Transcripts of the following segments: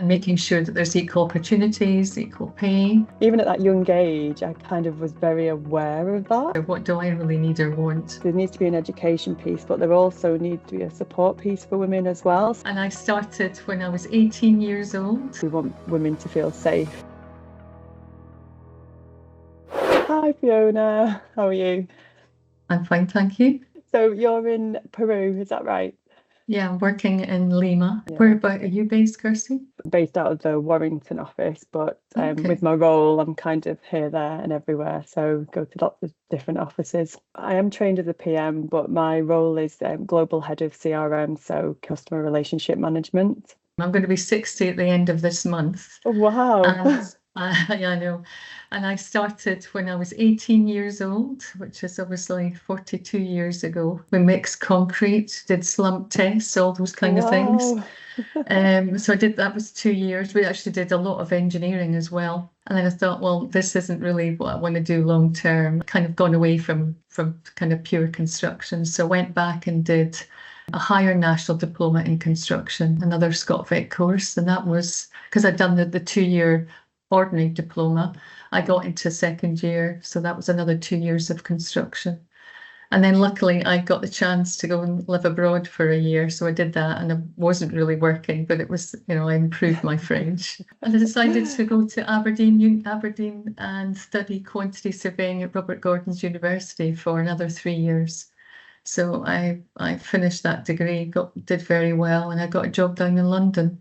and making sure that there's equal opportunities, equal pay. Even at that young age, I kind of was very aware of that. Or what do I really need or want? There needs to be an education piece, but there also needs to be a support piece for women as well. And I started when I was 18 years old. We want women to feel safe. Hi Fiona, how are you? I'm fine, thank you. So you're in Peru, is that right? Yeah, I'm working in Lima. Yeah. Whereabout are you based, Kirsty? Based out of the Warrington office, but Okay. with my role, I'm kind of here, there and everywhere. So go to lots of different offices. I am trained as a PM, but my role is global head of CRM, so customer relationship management. I'm going to be 60 at the end of this month. Oh, wow. Yeah, I know. And I started when I was 18 years old, which is obviously 42 years ago. We mixed concrete, did slump tests, all those kind of things. So I did, that was 2 years. We actually did a lot of engineering as well. And then I thought, well, this isn't really what I want to do long term. Kind of gone away from kind of pure construction. So I went back and did a higher national diploma in construction, another ScotVec course. And that was because I'd done the 2-year ordinary diploma. I got into second year, so that was another 2 years of construction. And then luckily I got the chance to go and live abroad for a year. So I did that, and I wasn't really working, but it was, I improved my French. And I decided to go to Aberdeen and study quantity surveying at Robert Gordon's University for another 3 years. So I finished that degree, did very well, and I got a job down in London.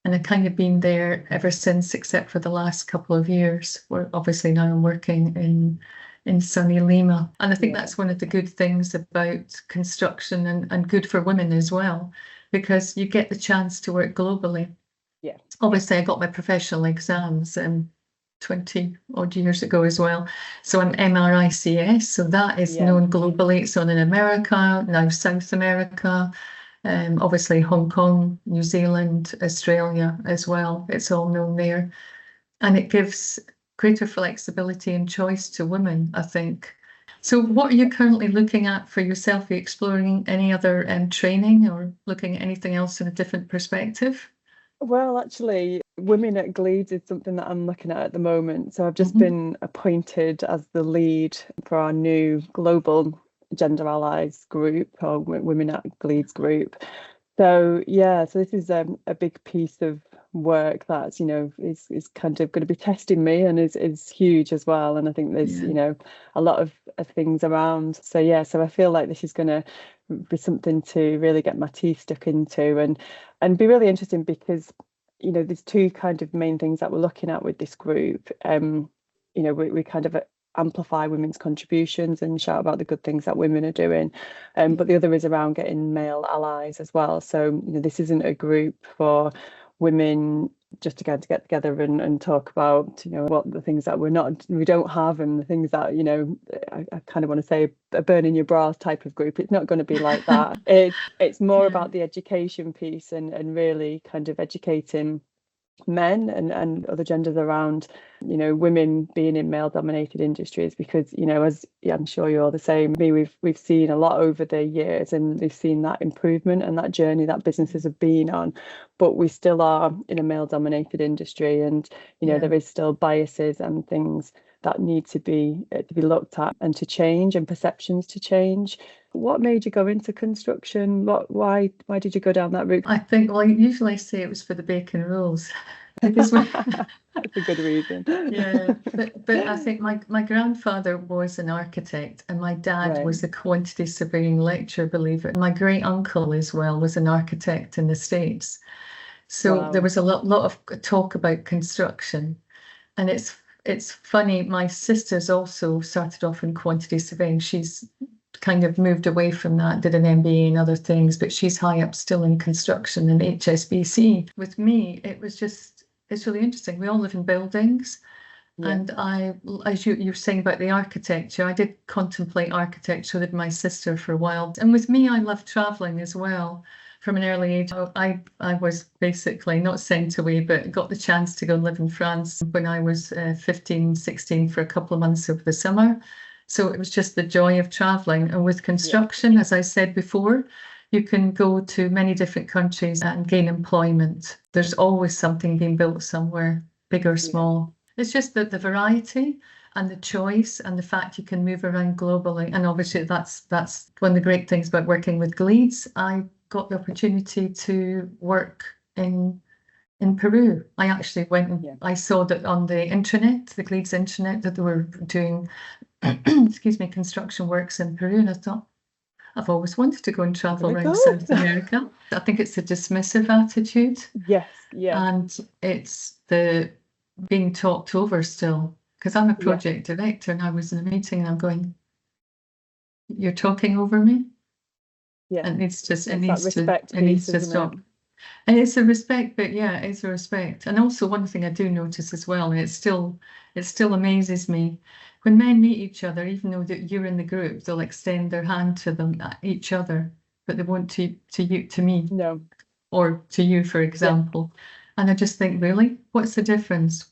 And I've kind of been there ever since, except for the last couple of years, where obviously now I'm working in sunny Lima. And I think that's one of the good things about construction and good for women as well, because you get the chance to work globally. Yeah. Obviously, I got my professional exams 20 odd years ago as well. So I'm MRICS, so that is known globally. It's on in America, now South America. Obviously Hong Kong, New Zealand, Australia as well. It's all known there. And it gives greater flexibility and choice to women, I think. So what are you currently looking at for yourself? Are you exploring any other training or looking at anything else in a different perspective? Well, actually, Women at Gleeds is something that I'm looking at the moment. So I've just been appointed as the lead for our new global gender allies group, or Women at Gleeds group. So so this is a big piece of work that's is kind of going to be testing me, and is huge as well. And I think there's a lot of things around. So I feel like this is going to be something to really get my teeth stuck into, and be really interesting, because there's two kind of main things that we're looking at with this group. We kind of amplify women's contributions and shout about the good things that women are doing, but the other is around getting male allies as well. So this isn't a group for women just again to get together and talk about what the things that we don't have, and the things that I kind of want to say a burn in your bra type of group. It's not going to be like that. It's more about the education piece, and really kind of educating men and other genders around women being in male dominated industries, because as I'm sure you're the same, we've seen a lot over the years, and we've seen that improvement and that journey that businesses have been on, but we still are in a male dominated industry, and there is still biases and things that need to be looked at and to change, and perceptions to change. What made you go into construction? Why did you go down that route? I think, well, usually I say it was for the bacon rolls. Because that's a good reason. Yeah, but I think my grandfather was an architect, and my dad was a quantity surveying lecturer, believe it. My great uncle as well was an architect in the States. So there was a lot of talk about construction, and it's funny. My sister's also started off in quantity surveying. She's kind of moved away from that, did an MBA and other things, but she's high up still in construction and HSBC. With me, it's really interesting. We all live in buildings, and as you're saying about the architecture, I did contemplate architecture with my sister for a while. And with me, I love traveling as well. From an early age, I was basically not sent away, but got the chance to go and live in France when I was 15, 16 for a couple of months over the summer. So it was just the joy of traveling. And with construction, as I said before, You can go to many different countries and gain employment. There's always something being built somewhere, big or small. It's just that the variety and the choice and the fact you can move around globally. And obviously that's one of the great things about working with Gleeds. I got the opportunity to work in Peru. I actually went and I saw that on the internet, the Gleeds internet, that they were doing excuse me, construction works in Peru. And I thought, I've always wanted to go and travel around South America. I think it's a dismissive attitude. Yes, yeah. And it's the being talked over still. Because I'm a project director and I was in a meeting and I'm going, you're talking over me? Yeah. And it's just, it needs to stop. And it's a respect, but yeah, it's a respect. And also one thing I do notice as well, and it still amazes me, when men meet each other, even though that you're in the group, they'll extend their hand to them, each other, but they won't to me. No. Or to you, for example. And I just think, really, what's the difference?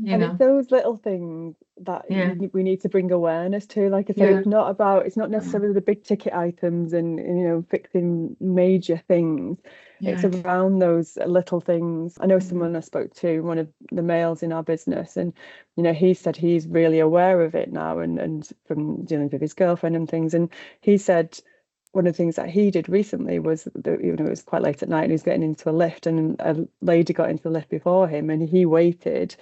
It's those little things that we need to bring awareness to. Like I say, it's not necessarily the big ticket items and fixing major things. It's around those little things. I know someone I spoke to, one of the males in our business, and he said he's really aware of it now, and from dealing with his girlfriend and things. And he said one of the things that he did recently was that, it was quite late at night and he was getting into a lift, and a lady got into the lift before him, and he waited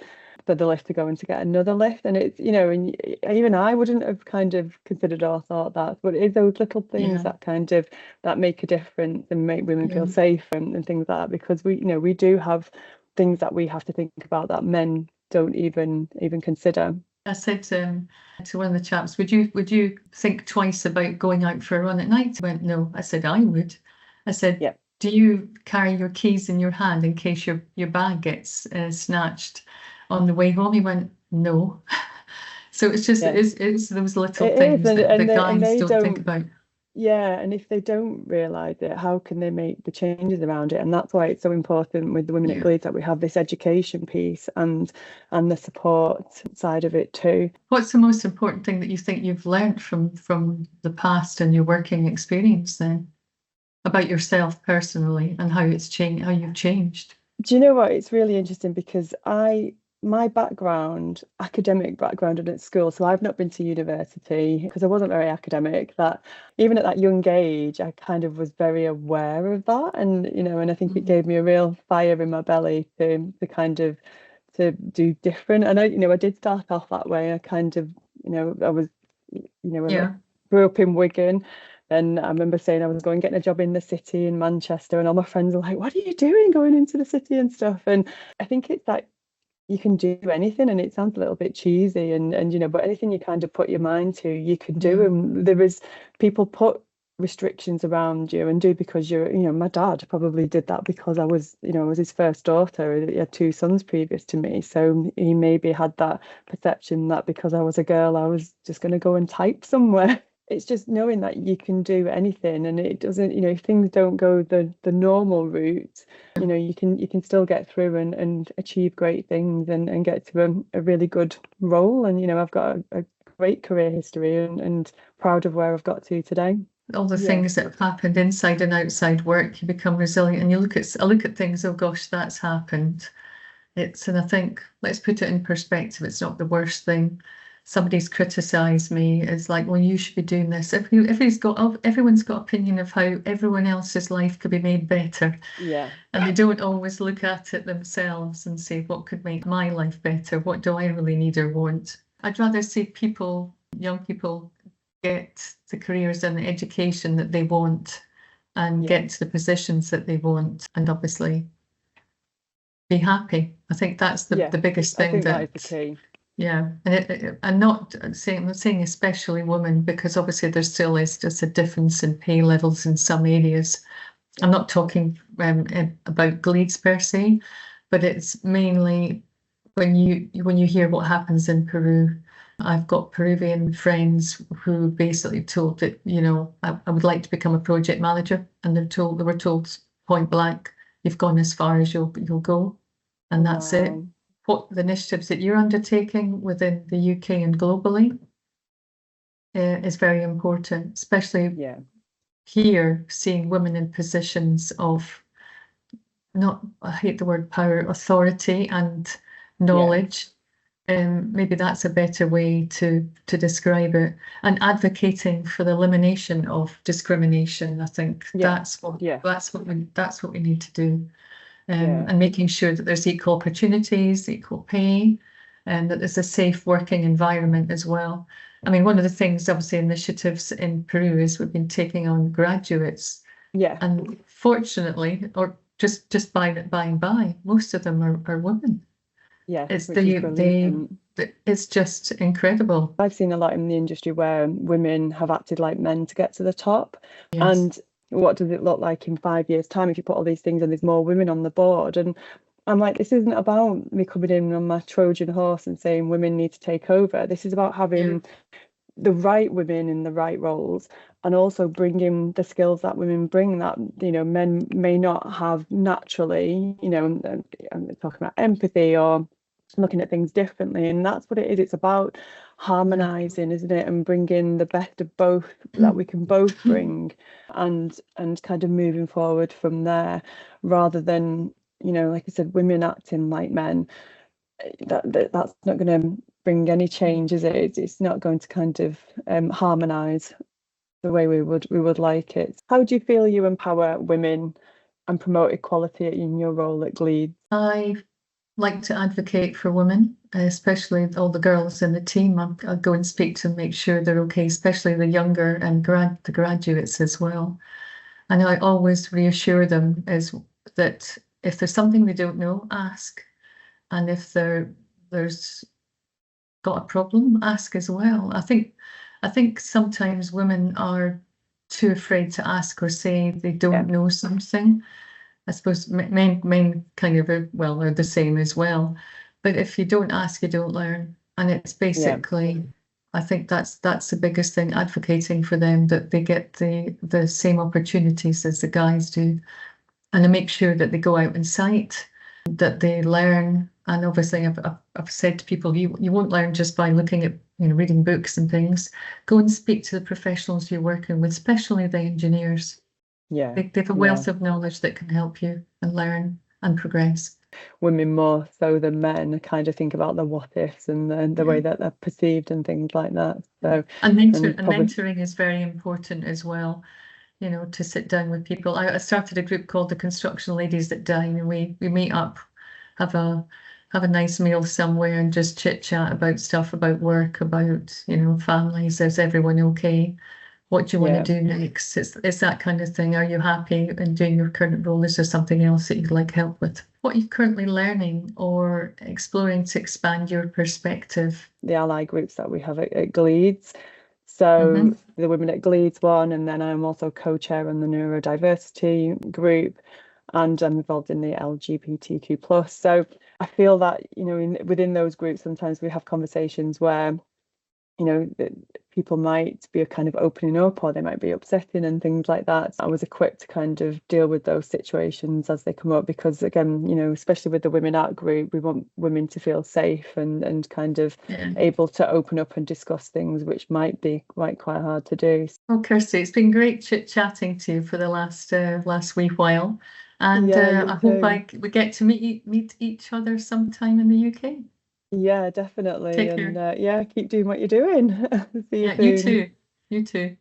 for the lift to go and to get another lift. And it's, and even I wouldn't have kind of considered or thought that, but it's those little things that kind of that make a difference and make women feel safe and things like that, because we do have things that we have to think about that men don't even consider. I said to one of the chaps, would you think twice about going out for a run at night? He went, no. I said, I would. I said, do you carry your keys in your hand in case your bag gets snatched on the way home? He went, no. So it's just it's those little things that the guys don't think about. Yeah, and if they don't realise it, how can they make the changes around it? And that's why it's so important with the women at Gleeds that we have this education piece and the support side of it too. What's the most important thing that you think you've learned from the past and your working experience then, about yourself personally and how it's changed, how you've changed? Do you know what? It's really interesting because my background, academic background at school, so I've not been to university because I wasn't very academic, that even at that young age I kind of was very aware of that, and and I think it gave me a real fire in my belly to kind of to do different. And I did start off that way. I kind of I was I grew up in Wigan. And I remember saying I was going getting a job in the city in Manchester, and all my friends were like, what are you doing going into the city and stuff? And I think it's like you can do anything, and it sounds a little bit cheesy and but anything you kind of put your mind to, you can do. And there is people put restrictions around you and do because you're my dad probably did that because I was I was his first daughter. He had two sons previous to me, so he maybe had that perception that because I was a girl I was just going to go and type somewhere. It's just knowing that you can do anything, and it doesn't, if things don't go the normal route, you can still get through and achieve great things and get to a really good role. And I've got a great career history and proud of where I've got to today. All the things that have happened inside and outside work, you become resilient, and I look at things, oh gosh, that's happened. And I think, let's put it in perspective, it's not the worst thing. Somebody's criticised me. It's like, well, you should be doing this. Everyone's got opinion of how everyone else's life could be made better. Yeah. And they don't always look at it themselves and say, what could make my life better? What do I really need or want? I'd rather see young people get the careers and the education that they want and get to the positions that they want, and obviously be happy. I think that's the biggest thing. I think that is the key. Yeah, and I'm not saying especially women, because obviously there still is just a difference in pay levels in some areas. I'm not talking about Gleeds per se, but it's mainly when you hear what happens in Peru. I've got Peruvian friends who basically told that I would like to become a project manager, and they were told point blank, you've gone as far as you'll go, and that's it. What the initiatives that you're undertaking within the UK and globally is very important, especially here seeing women in positions of, not, I hate the word power, authority and knowledge. Maybe that's a better way to describe it. And advocating for the elimination of discrimination. I think Yeah. that's what we need to do. Yeah. And making sure that there's equal opportunities, equal pay, and that there's a safe working environment as well. I mean, one of the things, obviously, initiatives in Peru is we've been taking on graduates, Yeah. and fortunately, or just by and by, most of them are women. Yeah. It's Which is brilliant. it's just incredible. I've seen a lot in the industry where women have acted like men to get to the top. Yes. And what does it look like in 5 years' time if you put all these things and there's more women on the board? And I'm like, this isn't about me coming in on my Trojan horse and saying women need to take over. This is about having the right women in the right roles, and also bringing the skills that women bring that, you know, men may not have naturally, you know. I'm talking about empathy or looking at things differently, and that's what it is. It's about harmonizing, isn't it, and bringing the best of both that we can both bring, and kind of moving forward from there, rather than, you know, like I said, women acting like men. That's not going to bring any change, is it? It's not going to kind of harmonize the way we would like it. How do you feel you empower women and promote equality in your role at Gleeds? I like to advocate for women, especially all the girls in the team. I'll go and speak to them, make sure they're okay, especially the younger and the graduates as well. And I always reassure them is that if there's something they don't know, ask. And if there's got a problem, ask as well. I think sometimes women are too afraid to ask or say they don't know something. I suppose men kind of are the same as well. But if you don't ask, you don't learn. And it's basically, I think that's the biggest thing, advocating for them that they get the same opportunities as the guys do, and to make sure that they go out and cite, that they learn. And obviously, I've said to people, you won't learn just by looking at, you know, reading books and things. Go and speak to the professionals you're working with, especially the engineers. They have a wealth of knowledge that can help you and learn and progress. Women more so than men kind of think about the what ifs and the way that they're perceived and things like that. So and mentoring is very important as well. You know, to sit down with people. I started a group called the Construction Ladies That Dine, and we meet up, have a nice meal somewhere, and just chit chat about stuff, about work, about, you know, families. Is everyone okay? What do you want to do next? It's that kind of thing. Are you happy in doing your current role? Is there something else that you'd like help with? What are you currently learning or exploring to expand your perspective? The ally groups that we have at Gleeds. So the Women at Gleeds one, and then I'm also co-chair on the neurodiversity group, and I'm involved in the LGBTQ plus. So I feel that, you know, within those groups, sometimes we have conversations where, you know, people might be kind of opening up, or they might be upsetting and things like that. I was equipped to kind of deal with those situations as they come up, because again, you know, especially with the Women Art group, we want women to feel safe and kind of able to open up and discuss things which might be quite hard to do. Well, Kirsty, it's been great chatting to you for the last wee while, and I hope we get to meet each other sometime in the UK. Yeah, definitely. Take care. And keep doing what you're doing. See you soon. You too. You too.